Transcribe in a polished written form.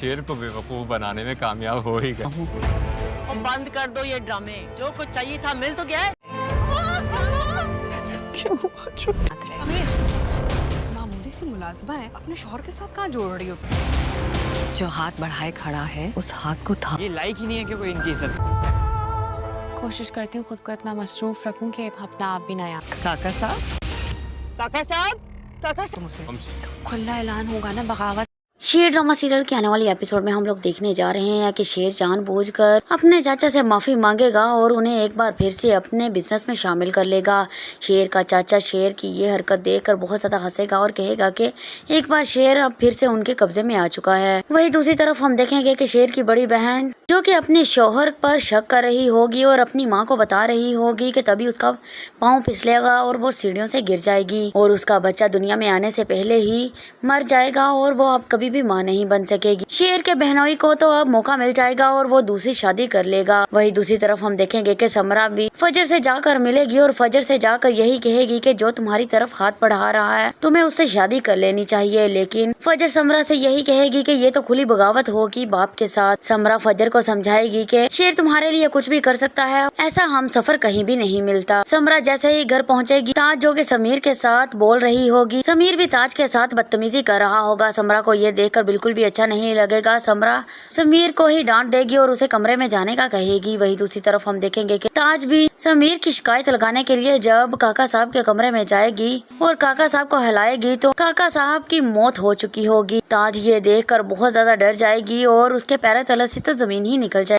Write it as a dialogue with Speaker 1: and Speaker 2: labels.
Speaker 1: शेर को बेवकूफ बनाने में कामयाब हो ही गए।
Speaker 2: और बंद कर दो ये ड्रामे, जो कुछ चाहिए था मिल तो गया है।
Speaker 3: सब क्यों हुआ? मामूली सी मुलाजमा है, अपने शौहर के साथ कहाँ जोड़ रही हो?
Speaker 4: जो हाथ बढ़ाए खड़ा है उस हाथ को था।
Speaker 5: ये लायक ही नहीं है कि कोई इनकी इज्जत।
Speaker 6: कोशिश करती हूँ खुद को इतना मसरूफ रखूं कि अपना आप भी ना याद।
Speaker 4: काका साहब,
Speaker 2: काका साहब, काका साहब।
Speaker 6: खुला ऐलान होगा ना बगावत।
Speaker 7: शेर ड्रामा सीरियल के आने वाली एपिसोड में हम लोग देखने जा रहे हैं कि शेर जानबूझकर अपने चाचा से माफी मांगेगा और उन्हें एक बार फिर से अपने बिजनेस में शामिल कर लेगा। शेर का चाचा शेर की ये हरकत देखकर बहुत ज्यादा हंसेगा और कहेगा कि एक बार शेर अब फिर से उनके कब्जे में आ चुका है। वहीं दूसरी तरफ हम देखेंगे कि शेर की बड़ी बहन जो कि अपने शौहर पर शक कर रही होगी और अपनी माँ को बता रही होगी कि तभी उसका पाँव फिसलेगा और वो सीढ़ियों से गिर जाएगी और उसका बच्चा दुनिया में आने से पहले ही मर जाएगा और वो अब कभी भी माँ नहीं बन सकेगी। शेर के बहनोई को तो अब मौका मिल जाएगा और वो दूसरी शादी कर लेगा। वहीं दूसरी तरफ हम देखेंगे कि समरा भी फजर से जाकर मिलेगी और फजर से जाकर यही कहेगी कि जो तुम्हारी तरफ हाथ बढ़ा रहा है तुम्हें उससे शादी कर लेनी चाहिए। लेकिन फजर समरा से यही कहेगी कि ये तो खुली बगावत होगी बाप के साथ। समरा फजर को समझाएगी कि शेर तुम्हारे लिए कुछ भी कर सकता है, ऐसा हम सफर कहीं भी नहीं मिलता। समरा जैसे ही घर पहुँचेगी ताज जो कि समीर के साथ बोल रही होगी, समीर भी ताज के साथ बदतमीजी कर रहा होगा। समरा को ये देखकर बिल्कुल भी अच्छा नहीं लगेगा। समरा समीर को ही डांट देगी और उसे कमरे में जाने का कहेगी। वही दूसरी तरफ हम देखेंगे कि ताज भी समीर की शिकायत लगाने के लिए जब काका साहब के कमरे में जाएगी और काका साहब को हिलाएगी तो काका साहब की मौत हो चुकी होगी। ताज ये देखकर बहुत ज्यादा डर जाएगी और उसके पैरों तले से तो जमीन ही निकल जाएगी।